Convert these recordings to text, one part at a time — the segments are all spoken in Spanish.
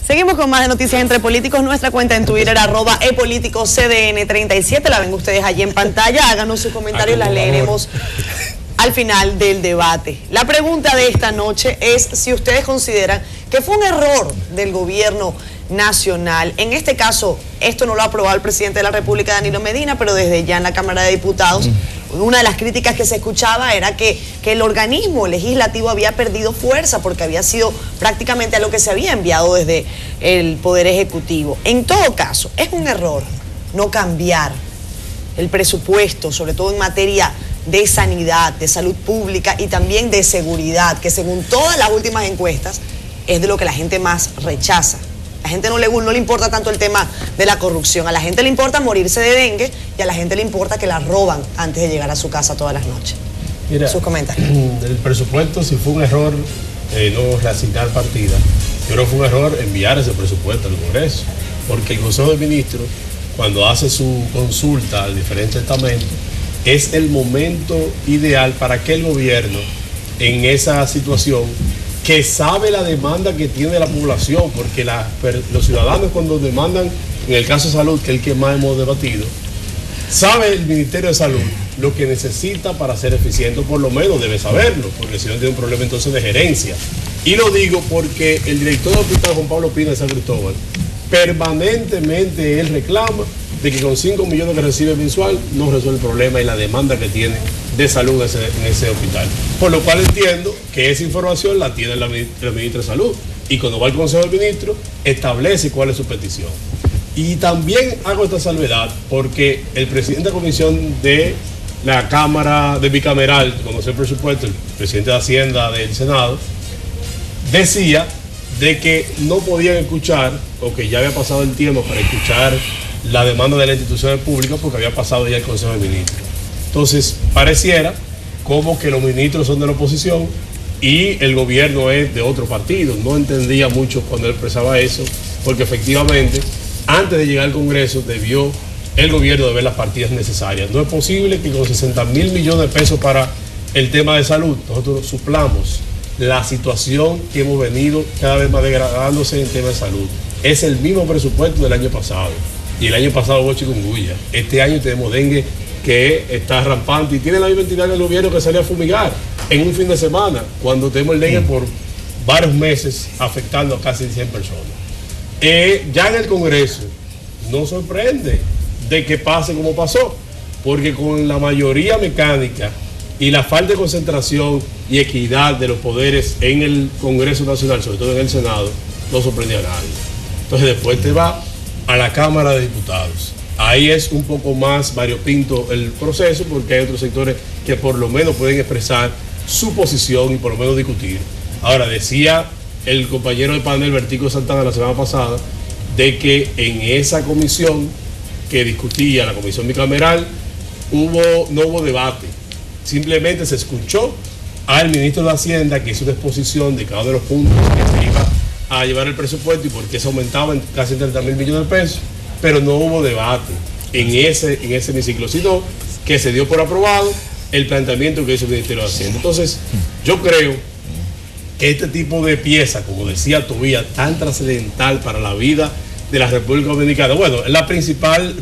Seguimos con más de Noticias Entre Políticos. Nuestra cuenta en Twitter, @epoliticoscdn37. La ven ustedes allí en pantalla. Háganos sus comentarios, las leeremos al final del debate. La pregunta de esta noche es si ustedes consideran que fue un error del gobierno nacional. En este caso, esto no lo ha aprobado el presidente de la República, Danilo Medina, pero desde ya en la Cámara de Diputados, una de las críticas que se escuchaba era que el organismo legislativo había perdido fuerza porque había sido prácticamente a lo que se había enviado desde el Poder Ejecutivo. En todo caso, es un error no cambiar el presupuesto, sobre todo en materia de sanidad, de salud pública y también de seguridad, que según todas las últimas encuestas es de lo que la gente más rechaza. A la gente no le importa tanto el tema de la corrupción, a la gente le importa morirse de dengue y a la gente le importa que la roban antes de llegar a su casa todas las noches. Mira, sus comentarios. El presupuesto, si fue un error no reasignar partida, yo creo que fue un error enviar ese presupuesto al Congreso, porque el Consejo de Ministros, cuando hace su consulta al diferente estamento, es el momento ideal para que el gobierno, en esa situación, que sabe la demanda que tiene la población, porque los ciudadanos cuando demandan, en el caso de salud, que es el que más hemos debatido, sabe el Ministerio de Salud lo que necesita para ser eficiente, por lo menos debe saberlo, porque si no tiene un problema entonces de gerencia. Y lo digo porque el director del hospital, Juan Pablo Pina de San Cristóbal, permanentemente él reclama de que con 5 millones que recibe mensual no resuelve el problema y la demanda que tiene de salud en ese hospital. Por lo cual entiendo que esa información la tiene la ministra de Salud y cuando va al Consejo del Ministro establece cuál es su petición. Y también hago esta salvedad porque el presidente de la Comisión de la Cámara de Bicameral, conoce el presupuesto, el presidente de Hacienda del Senado, decía de que no podían escuchar, o que ya había pasado el tiempo para escuchar la demanda de las instituciones públicas porque había pasado ya el Consejo de Ministros. Entonces, pareciera como que los ministros son de la oposición y el gobierno es de otro partido. No entendía mucho cuando él expresaba eso, porque efectivamente, antes de llegar al Congreso, debió el gobierno de ver las partidas necesarias. No es posible que con 60.000 millones de pesos para el tema de salud, nosotros suplamos la situación que hemos venido cada vez más degradándose en el tema de salud. Es el mismo presupuesto del año pasado. Y el año pasado hubo chikungunya. Este año tenemos dengue que está rampante y tiene la misma entidad del gobierno que sale a fumigar en un fin de semana, cuando tenemos el dengue por varios meses afectando a casi 100 personas. Ya en el Congreso no sorprende de que pase como pasó, porque con la mayoría mecánica y la falta de concentración y equidad de los poderes en el Congreso Nacional, sobre todo en el Senado, no sorprende a nadie. Entonces después te va a la Cámara de Diputados. Ahí es un poco más variopinto el proceso porque hay otros sectores que por lo menos pueden expresar su posición y por lo menos discutir. Ahora, decía el compañero de panel, Bertico Santana, la semana pasada, de que en esa comisión que discutía, la comisión bicameral, no hubo debate. Simplemente se escuchó al ministro de Hacienda que hizo una exposición de cada uno de los puntos que se iba a llevar el presupuesto y por qué se aumentaba en casi 30.000 millones de pesos, pero no hubo debate en ese hemiciclo, sino que se dio por aprobado el planteamiento que hizo el Ministerio de Hacienda. Entonces, yo creo que este tipo de pieza, como decía Tobías, tan trascendental para la vida de la República Dominicana, bueno, es el principal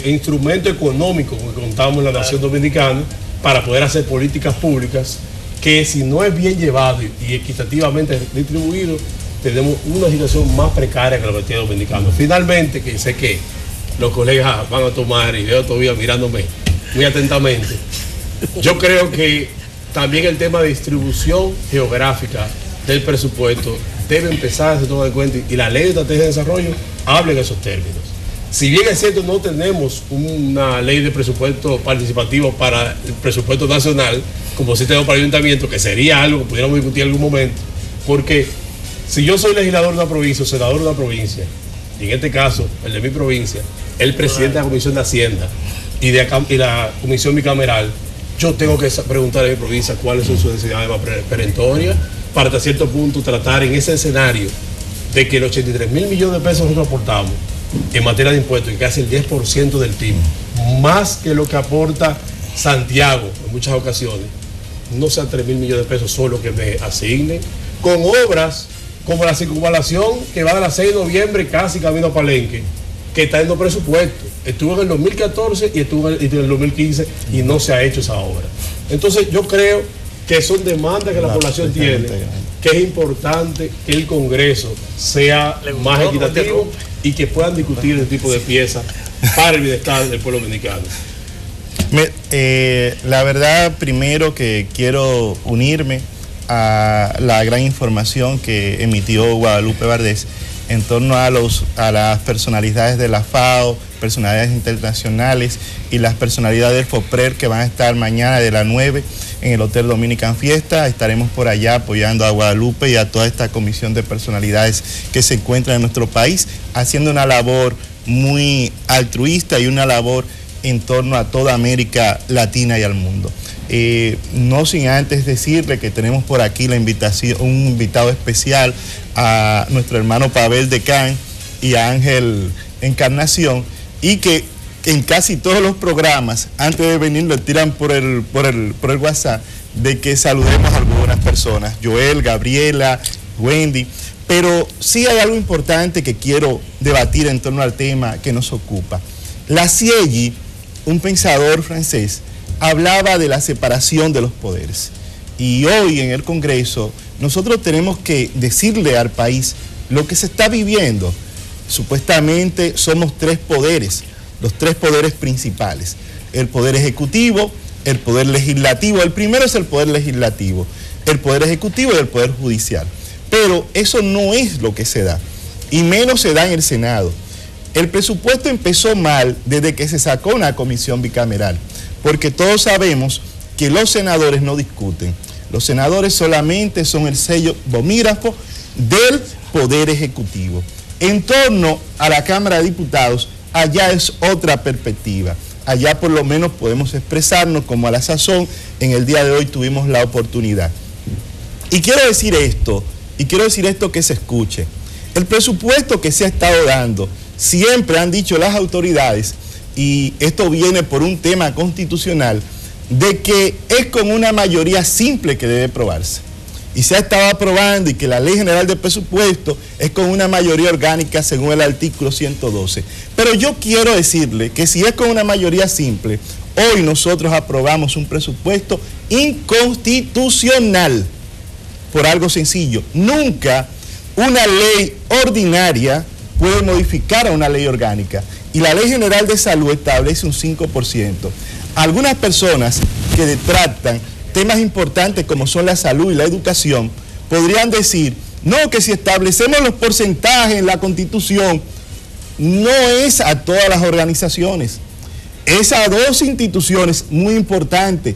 instrumento económico con que contamos en la nación dominicana para poder hacer políticas públicas que si no es bien llevado y equitativamente distribuido, tenemos una situación más precaria que la partida dominicana. Finalmente, que sé que los colegas van a tomar, y veo todavía mirándome muy atentamente, yo creo que también el tema de distribución geográfica del presupuesto debe empezar a ser tomado en cuenta y la ley de estrategia de desarrollo habla en esos términos. Si bien es cierto, no tenemos una ley de presupuesto participativo para el presupuesto nacional, como sí tenemos para el ayuntamiento, que sería algo que pudiéramos discutir en algún momento, porque si yo soy legislador de una provincia o senador de una provincia, y en este caso, el de mi provincia, el presidente de la Comisión de Hacienda y la Comisión Bicameral, yo tengo que preguntarle a mi provincia cuáles son sus necesidades más perentorias para hasta cierto punto tratar en ese escenario de que los 83.000 millones de pesos nosotros aportamos en materia de impuestos, y casi el 10% del PIB, más que lo que aporta Santiago en muchas ocasiones, no sean 3.000 millones de pesos solo que me asignen, con obras como la circunvalación que va de la 6 de noviembre casi camino a Palenque, que está en presupuesto. Estuvo en el 2014 y estuvo en el 2015 y no se ha hecho esa obra. Entonces yo creo que son demandas que la población tiene, que es importante que el Congreso sea más equitativo y que puedan discutir este tipo de piezas para el bienestar del pueblo dominicano. La verdad, primero que quiero unirme a la gran información que emitió Guadalupe Bardés en torno a las personalidades de la FAO, personalidades internacionales y las personalidades del FOPRER que van a estar mañana de las 9 en el Hotel Dominican Fiesta. Estaremos por allá apoyando a Guadalupe y a toda esta comisión de personalidades que se encuentran en nuestro país, haciendo una labor muy altruista y una labor en torno a toda América Latina y al mundo. No sin antes decirle que tenemos por aquí la invitación, un invitado especial a nuestro hermano Pavel Decán y a Ángel Encarnación, y que en casi todos los programas, antes de venir, lo tiran por el WhatsApp, de que saludemos a algunas personas, Joel, Gabriela, Wendy, pero sí hay algo importante que quiero debatir en torno al tema que nos ocupa. Sieyès, un pensador francés, hablaba de la separación de los poderes. Y hoy en el Congreso nosotros tenemos que decirle al país lo que se está viviendo. Supuestamente somos tres poderes, los tres poderes principales. El poder ejecutivo, el poder legislativo. El primero es el poder legislativo, el poder ejecutivo y el poder judicial. Pero eso no es lo que se da, y menos se da en el Senado. El presupuesto empezó mal desde que se sacó una comisión bicameral, porque todos sabemos que los senadores no discuten. Los senadores solamente son el sello bomígrafo del Poder Ejecutivo. En torno a la Cámara de Diputados, allá es otra perspectiva. Allá por lo menos podemos expresarnos como a la sazón. En el día de hoy tuvimos la oportunidad. Y quiero decir esto que se escuche. El presupuesto que se ha estado dando, siempre han dicho las autoridades, y esto viene por un tema constitucional, de que es con una mayoría simple que debe aprobarse. Y se ha estado aprobando, y que la Ley General de Presupuesto es con una mayoría orgánica según el artículo 112. Pero yo quiero decirle que si es con una mayoría simple, hoy nosotros aprobamos un presupuesto inconstitucional por algo sencillo. Nunca una ley ordinaria puede modificar a una ley orgánica, y la Ley General de Salud establece un 5%. Algunas personas que detractan temas importantes como son la salud y la educación podrían decir, no, que si establecemos los porcentajes en la Constitución, no es a todas las organizaciones, es a dos instituciones muy importantes: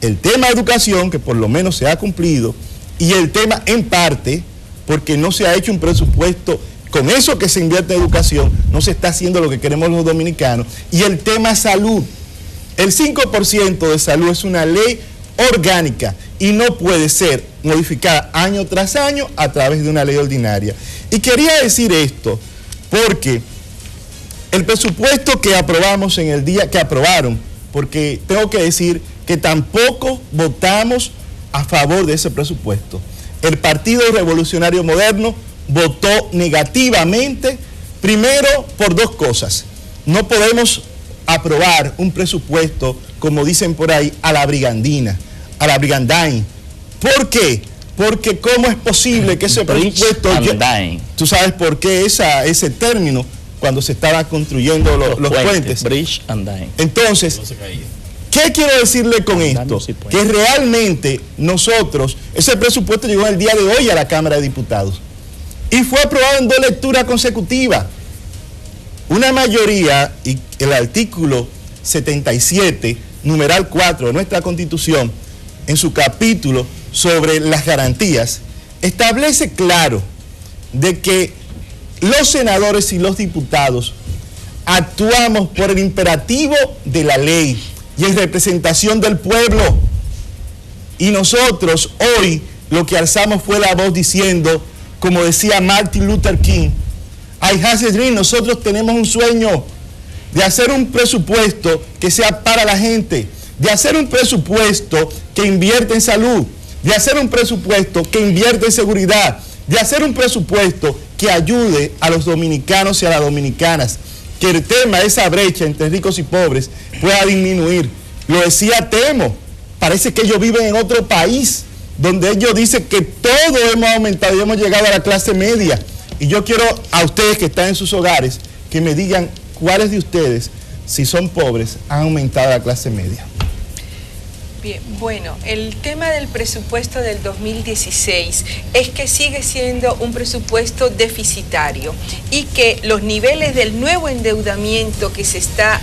el tema de educación, que por lo menos se ha cumplido, y el tema en parte, porque no se ha hecho un presupuesto. Con eso que se invierte en educación, no se está haciendo lo que queremos los dominicanos. Y el tema salud. El 5% de salud es una ley orgánica y no puede ser modificada año tras año a través de una ley ordinaria. Y quería decir esto porque el presupuesto que aprobamos en el día que aprobaron, porque tengo que decir que tampoco votamos a favor de ese presupuesto. El Partido Revolucionario Moderno votó negativamente, primero por dos cosas. No podemos aprobar un presupuesto, como dicen por ahí, a la brigandain. ¿Por qué? Porque ¿cómo es posible que ese presupuesto... ¿Tú sabes por qué ese término cuando se estaban construyendo los puentes? Bridge and dine. Entonces, ¿qué quiero decirle con esto? Que realmente nosotros, ese presupuesto llegó el día de hoy a la Cámara de Diputados y fue aprobado en 2 lecturas consecutivas. Una mayoría, y el artículo 77, numeral 4 de nuestra Constitución, en su capítulo sobre las garantías, establece claro de que los senadores y los diputados actuamos por el imperativo de la ley y en representación del pueblo. Y nosotros hoy lo que alzamos fue la voz diciendo, como decía Martin Luther King, I have a dream. Nosotros tenemos un sueño de hacer un presupuesto que sea para la gente, de hacer un presupuesto que invierte en salud, de hacer un presupuesto que invierte en seguridad, de hacer un presupuesto que ayude a los dominicanos y a las dominicanas, que el tema de esa brecha entre ricos y pobres pueda disminuir. Lo decía Temo, parece que ellos viven en otro país, donde ellos dicen que todo hemos aumentado y hemos llegado a la clase media. Y yo quiero a ustedes que están en sus hogares, que me digan cuáles de ustedes, si son pobres, han aumentado la clase media. Bien, bueno, el tema del presupuesto del 2016 es que sigue siendo un presupuesto deficitario y que los niveles del nuevo endeudamiento que se está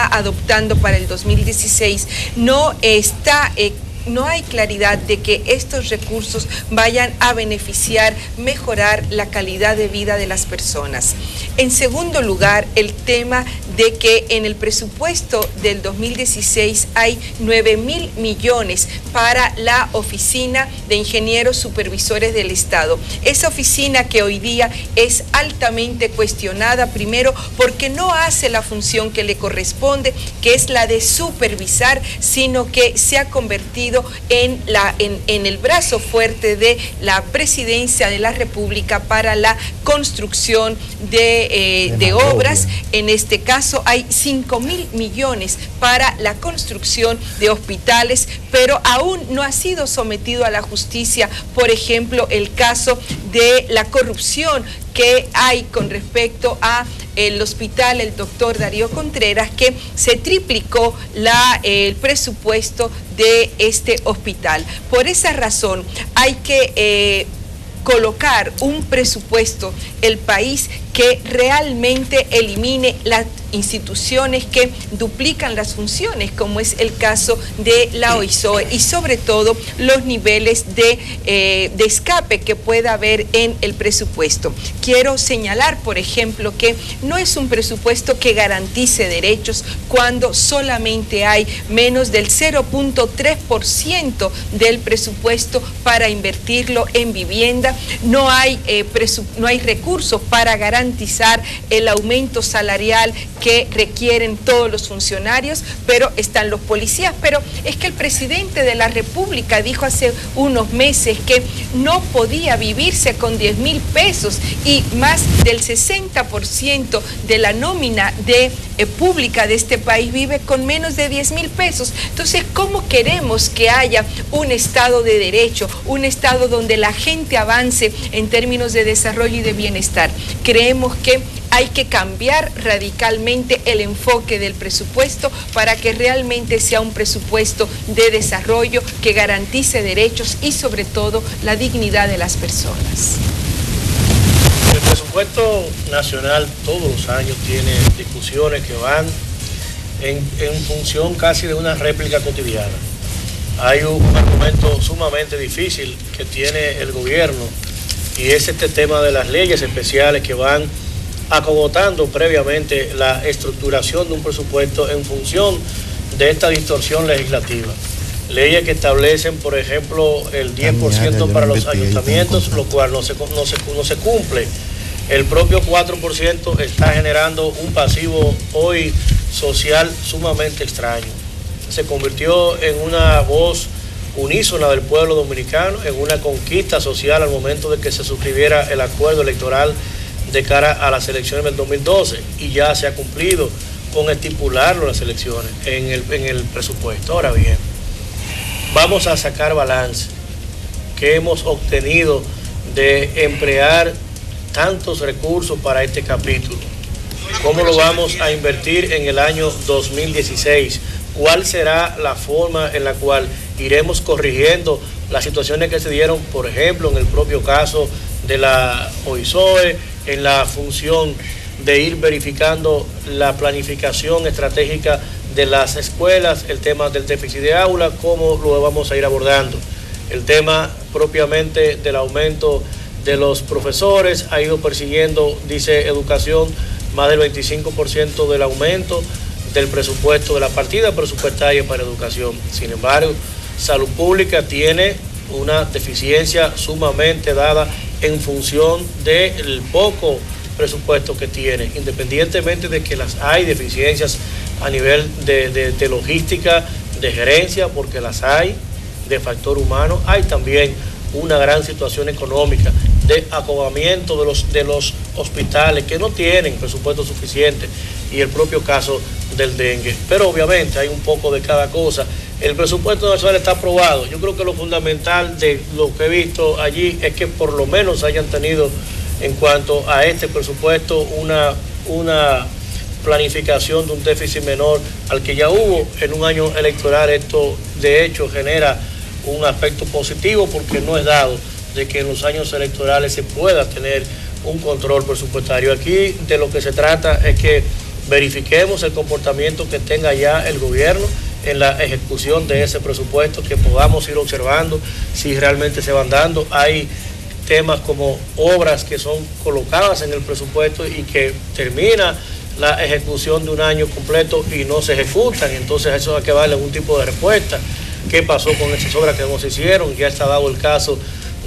adoptando para el 2016 no hay claridad de que estos recursos vayan a beneficiar, mejorar la calidad de vida de las personas. En segundo lugar, el tema de que en el presupuesto del 2016 hay 9.000 millones para la Oficina de Ingenieros Supervisores del Estado. Esa oficina que hoy día es altamente cuestionada, primero porque no hace la función que le corresponde, que es la de supervisar, sino que se ha convertido en el brazo fuerte de la Presidencia de la República para la construcción de obras. En este caso hay 5.000 millones para la construcción de hospitales, pero aún no ha sido sometido a la justicia, por ejemplo, el caso de la corrupción que hay con respecto a el hospital el doctor Darío Contreras, que se triplicó el presupuesto de este hospital. Por esa razón hay que colocar un presupuesto, el país, que realmente elimine las instituciones que duplican las funciones, como es el caso de la OISOE, y sobre todo los niveles de escape que pueda haber en el presupuesto. Quiero señalar, por ejemplo, que no es un presupuesto que garantice derechos cuando solamente hay menos del 0.3% del presupuesto para invertirlo en vivienda. No hay recursos para garantizar el aumento salarial que requieren todos los funcionarios, pero están los policías. Pero es que el presidente de la República dijo hace unos meses que no podía vivirse con 10.000 pesos y más del 60% de la nómina pública de este país vive con menos de 10.000 pesos. Entonces, ¿cómo queremos que haya un Estado de Derecho, un Estado donde la gente avance en términos de desarrollo y de bienestar? Creemos que hay que cambiar radicalmente el enfoque del presupuesto para que realmente sea un presupuesto de desarrollo que garantice derechos y sobre todo la dignidad de las personas. El presupuesto nacional todos los años tiene discusiones que van en función casi de una réplica cotidiana. Hay un argumento sumamente difícil que tiene el gobierno y es este tema de las leyes especiales que van acogotando previamente la estructuración de un presupuesto en función de esta distorsión legislativa. Leyes que establecen, por ejemplo, el 10% para los ayuntamientos, lo cual no se cumple. El propio 4% está generando un pasivo hoy social sumamente extraño. Se convirtió en una voz unísona del pueblo dominicano, en una conquista social al momento de que se suscribiera el acuerdo electoral de cara a las elecciones del 2012, y ya se ha cumplido con estipularlo las elecciones en el presupuesto. Ahora bien, vamos a sacar balance que hemos obtenido de emplear tantos recursos para este capítulo. ¿Cómo lo vamos a invertir en el año 2016? ¿Cuál será la forma en la cual iremos corrigiendo las situaciones que se dieron, por ejemplo, en el propio caso de la OISOE, en la función de ir verificando la planificación estratégica de las escuelas, el tema del déficit de aula, cómo lo vamos a ir abordando? El tema propiamente del aumento de los profesores ha ido persiguiendo, dice Educación, más del 25% del aumento del presupuesto, de la partida presupuestaria para educación. Sin embargo, Salud Pública tiene una deficiencia sumamente dada en función del poco presupuesto que tiene, independientemente de que hay deficiencias a nivel de logística, de gerencia, porque las hay, de factor humano, hay también una gran situación económica, de acogimiento de los hospitales que no tienen presupuesto suficiente, y el propio caso del dengue. Pero obviamente hay un poco de cada cosa. El presupuesto nacional está aprobado. Yo creo que lo fundamental de lo que he visto allí es que por lo menos hayan tenido en cuanto a este presupuesto una planificación de un déficit menor al que ya hubo en un año electoral. Esto de hecho genera un aspecto positivo porque no es dado de que en los años electorales se pueda tener un control presupuestario. Aquí de lo que se trata es que verifiquemos el comportamiento que tenga ya el gobierno en la ejecución de ese presupuesto, que podamos ir observando si realmente se van dando. Hay temas como obras que son colocadas en el presupuesto y que termina la ejecución de un año completo y no se ejecutan, entonces eso hay que darle algún tipo de respuesta. ¿Qué pasó con esas obras que no se hicieron? Ya está dado el caso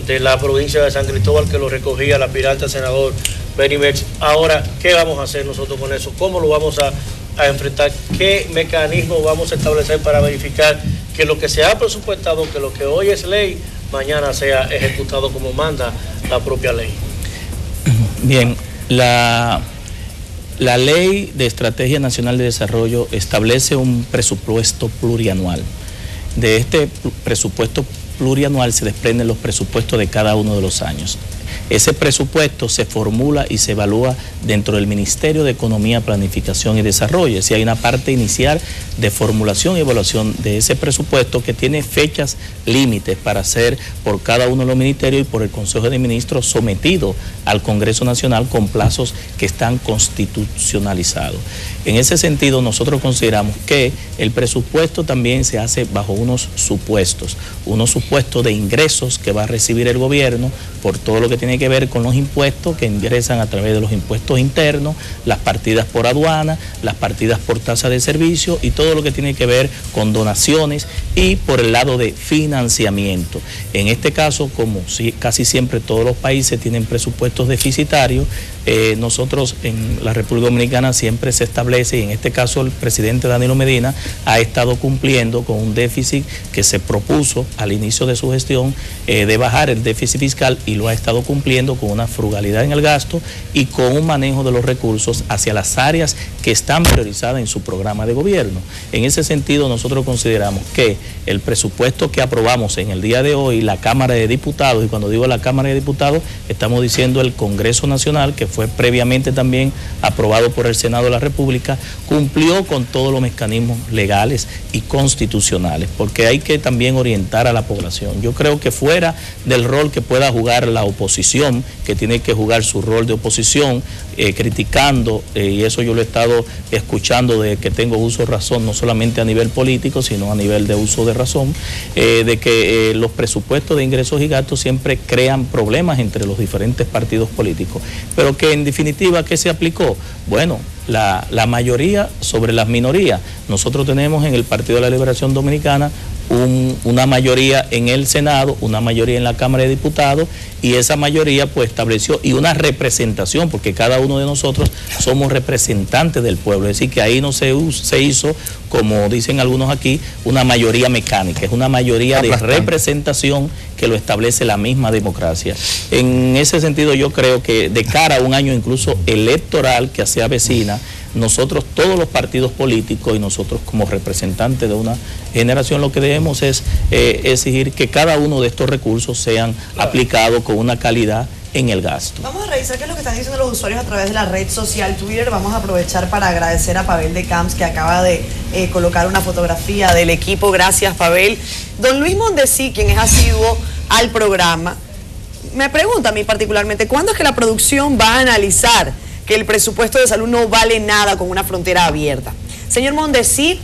de la provincia de San Cristóbal, que lo recogía el aspirante a senador Benny Mex. Ahora, ¿qué vamos a hacer nosotros con eso? ¿Cómo lo vamos a enfrentar? ¿Qué mecanismo vamos a establecer para verificar que lo que se ha presupuestado, que lo que hoy es ley, mañana sea ejecutado como manda la propia ley? Bien, la Ley de Estrategia Nacional de Desarrollo establece un presupuesto plurianual. De este presupuesto plurianual se desprenden los presupuestos de cada uno de los años. Ese presupuesto se formula y se evalúa dentro del Ministerio de Economía, Planificación y Desarrollo. Si hay una parte inicial de formulación y evaluación de ese presupuesto que tiene fechas límites para ser por cada uno de los ministerios y por el Consejo de Ministros sometido al Congreso Nacional con plazos que están constitucionalizados. En ese sentido, nosotros consideramos que el presupuesto también se hace bajo unos supuestos de ingresos que va a recibir el gobierno por todo lo que tiene que ver con los impuestos que ingresan a través de los impuestos internos, las partidas por aduana, las partidas por tasa de servicio y todo lo que tiene que ver con donaciones y por el lado de financiamiento. En este caso, como casi siempre todos los países tienen presupuestos deficitarios, nosotros en la República Dominicana siempre se establece, y en este caso el presidente Danilo Medina ha estado cumpliendo con un déficit que se propuso al inicio de su gestión de bajar el déficit fiscal, y lo ha estado cumpliendo con una frugalidad en el gasto y con un manejo de los recursos hacia las áreas que están priorizadas en su programa de gobierno. En ese sentido, nosotros consideramos que el presupuesto que aprobamos en el día de hoy, la Cámara de Diputados, y cuando digo la Cámara de Diputados, estamos diciendo el Congreso Nacional, que fue previamente también aprobado por el Senado de la República, cumplió con todos los mecanismos legales y constitucionales, porque hay que también orientar a la población. Yo creo que fuera del rol que pueda jugar la oposición, que tiene que jugar su rol de oposición, criticando, y eso yo lo he estado escuchando de que tengo uso de razón, no solamente a nivel político, sino a nivel de uso de razón, de que los presupuestos de ingresos y gastos siempre crean problemas entre los diferentes partidos políticos, pero que en definitiva, ¿qué se aplicó? Bueno, la mayoría sobre las minorías. Nosotros tenemos en el Partido de la Liberación Dominicana una mayoría en el Senado, una mayoría en la Cámara de Diputados, y esa mayoría pues estableció, y una representación, porque cada uno de nosotros somos representantes del pueblo, es decir, que ahí no se hizo, como dicen algunos aquí, una mayoría mecánica, es una mayoría de representación que lo establece la misma democracia. En ese sentido, yo creo que de cara a un año incluso electoral que se avecina, nosotros, todos los partidos políticos y nosotros como representantes de una generación, lo que debemos es exigir que cada uno de estos recursos sean aplicados con una calidad en el gasto. Vamos a revisar qué es lo que están diciendo los usuarios a través de la red social Twitter. Vamos a aprovechar para agradecer a Pavel de Camps, que acaba de colocar una fotografía del equipo. Gracias, Pavel. Don Luis Mondesí, quien es asiduo al programa, me pregunta a mí particularmente, ¿cuándo es que la producción va a analizar que el presupuesto de salud no vale nada con una frontera abierta? Señor Mondesí,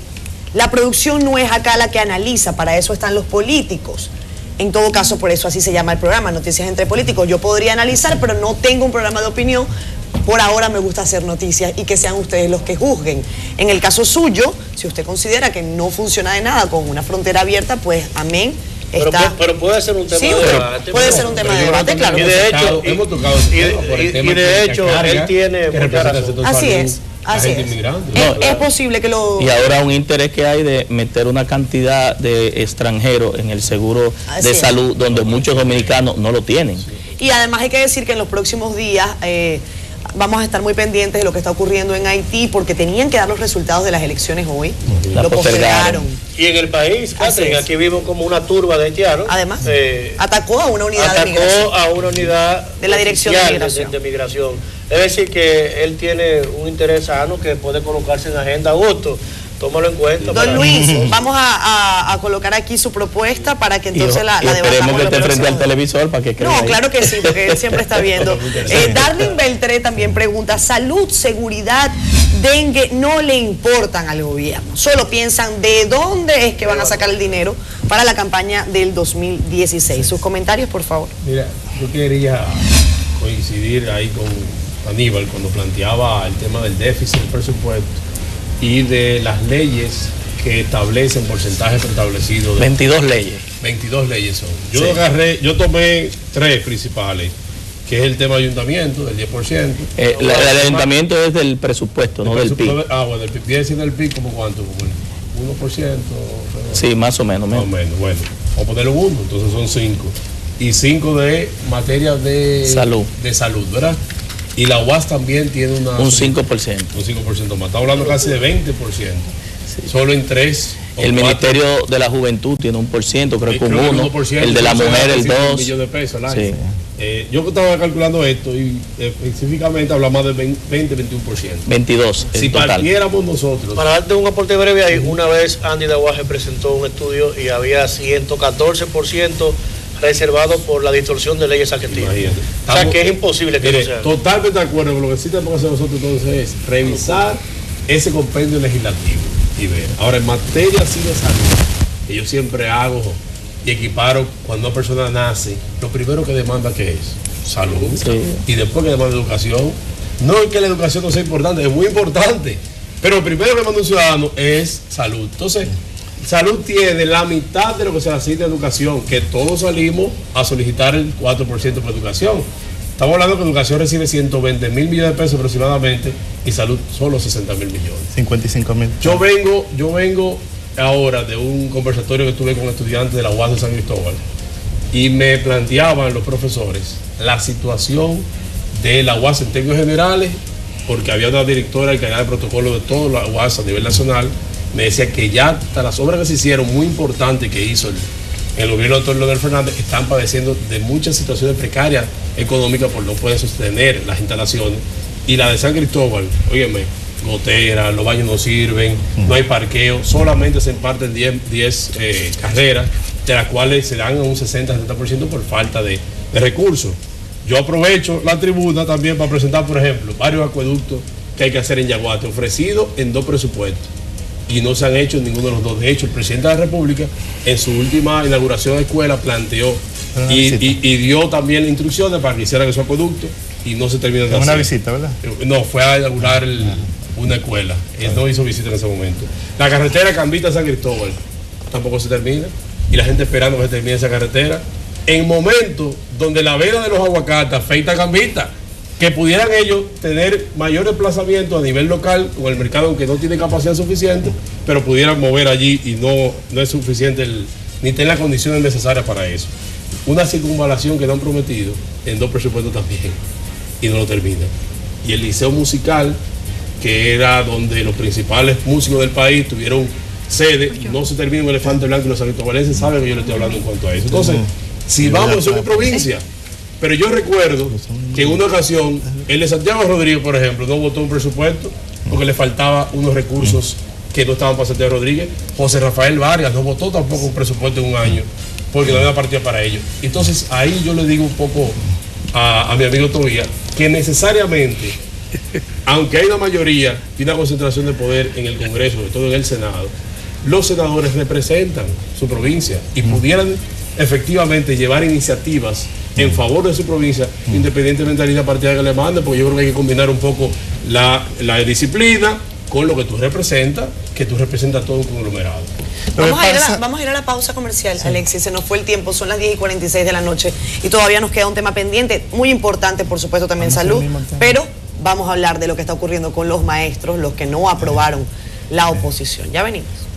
la producción no es acá la que analiza, para eso están los políticos. En todo caso, por eso así se llama el programa, Noticias entre Políticos. Yo podría analizar, pero no tengo un programa de opinión. Por ahora me gusta hacer noticias y que sean ustedes los que juzguen. En el caso suyo, si usted considera que no funciona de nada con una frontera abierta, pues amén, Pero puede ser un tema sí, de debate. puede ser un tema de debate, claro. Y de hecho, hemos tocado ese tema por el tema de hecho, él tiene mucha razón. Así es. Así es. Es posible que lo... Y ahora un interés que hay de meter una cantidad de extranjeros en el seguro de salud donde muchos dominicanos no lo tienen. Y además hay que decir que en los próximos días vamos a estar muy pendientes de lo que está ocurriendo en Haití porque tenían que dar los resultados de las elecciones hoy. Lo postergaron. Y en el país, Catherine, aquí vimos como una turba de haitianos. Además, atacó a una unidad de migración. Atacó a una unidad de la Dirección de Migración. Es decir, que él tiene un interés sano que puede colocarse en agenda. Augusto, tómalo en cuenta. Don Luis, vamos a colocar aquí su propuesta para que entonces la debatamos. Esperemos que esté frente al televisor para que quede ahí. Claro que sí, porque él siempre está viendo. Darwin Beltré también pregunta, salud, seguridad, dengue, no le importan al gobierno. Solo piensan de dónde es que van a sacar el dinero para la campaña del 2016. Sus comentarios, por favor. Mira, yo quería coincidir ahí con Aníbal cuando planteaba el tema del déficit del presupuesto y de las leyes que establecen porcentajes preestablecidos. 22 leyes. 22 leyes son. Yo tomé 3 principales, que es el tema de ayuntamiento, del 10%. El ayuntamiento es del presupuesto, no del PIB. Bueno, el PIB viene siendo el PIB como cuánto, como el 1%. Sí, más o menos. Más o menos, bueno, vamos a ponerlo 1, entonces son 5. Y 5 de materia de salud, ¿verdad? Y la UAS también tiene un 5%. Un 5% más. Estamos hablando casi de 20%. Sí. Solo en 3. El Ministerio de la Juventud tiene 1%, creo que un 1%. El de la mujer, el 2%. $1 millón al año. Sí. Yo estaba calculando esto y específicamente hablamos de 20-21%. 22%. Si partiéramos nosotros. Para darte un aporte breve ahí, una vez Andy Daguaje presentó un estudio y había 114% reservado por la distorsión de leyes argentinas. O sea que es imposible que no sea. Totalmente de acuerdo, pero lo que sí tenemos que hacer nosotros entonces es revisar ese compendio legislativo y ver. Ahora, en materia así de salud, que yo siempre hago y equiparo cuando una persona nace, lo primero que demanda que es salud, y después que demanda educación. No es que la educación no sea importante, es muy importante, pero lo primero que demanda un ciudadano es salud. Entonces, salud tiene la mitad de lo que se le asigna a educación, que todos salimos a solicitar el 4% por educación. Estamos hablando que educación recibe 120 mil millones de pesos aproximadamente y salud solo 60 mil millones. 55 mil. Yo vengo ahora de un conversatorio que tuve con estudiantes de la UAS de San Cristóbal y me planteaban los profesores la situación de la UAS en términos generales, porque había una directora encargada de protocolo de toda la UAS a nivel nacional. Me decía que ya hasta las obras que se hicieron muy importantes que hizo el gobierno del doctor Leonel Fernández están padeciendo de muchas situaciones precarias económicas por no poder sostener las instalaciones. Y la de San Cristóbal, óyeme, goteras, los baños no sirven, no hay parqueo, solamente se imparten 10 carreras, de las cuales se dan un 60-70% por falta de recursos. Yo aprovecho la tribuna también para presentar, por ejemplo, varios acueductos que hay que hacer en Yaguate, ofrecidos en 2 presupuestos. Y no se han hecho ninguno de los 2. De hecho, el presidente de la República, en su última inauguración de escuela, planteó y dio también instrucciones para que hicieran esos acueductos y no se terminó de hacer. Una visita, ¿verdad? No, fue a inaugurar una escuela. Él no hizo visita en ese momento. La carretera Cambita-San Cristóbal tampoco se termina y la gente esperando que se termine esa carretera. En momentos donde la veda de los aguacates afecta a Cambita, que pudieran ellos tener mayor desplazamiento a nivel local con el mercado, aunque no tiene capacidad suficiente, pero pudieran mover allí y no es suficiente ni tener las condiciones necesarias para eso. Una circunvalación que no han prometido en 2 presupuestos también y no lo terminan. Y el liceo musical, que era donde los principales músicos del país tuvieron sede, no se termina en Elefante Blanco y los sancristobalenses saben que yo le estoy hablando en cuanto a eso. Entonces, si vamos a una provincia. Pero yo recuerdo que en una ocasión, el de Santiago Rodríguez, por ejemplo, no votó un presupuesto porque le faltaba unos recursos que no estaban para Santiago Rodríguez. José Rafael Vargas no votó tampoco un presupuesto en un año porque no había partida para ello. Entonces ahí yo le digo un poco a mi amigo Tobías que necesariamente, aunque hay una mayoría y una concentración de poder en el Congreso, sobre todo en el Senado, los senadores representan su provincia y pudieran efectivamente llevar iniciativas en favor de su provincia, independientemente de la línea partida que le mande, porque yo creo que hay que combinar un poco la disciplina con lo que tú representas todo un conglomerado. Vamos a ir a la pausa comercial, sí. Alexis, se nos fue el tiempo, son las 10:46 de la noche y todavía nos queda un tema pendiente, muy importante, por supuesto, también salud, pero vamos a hablar de lo que está ocurriendo con los maestros, los que no aprobaron la oposición. Ya venimos.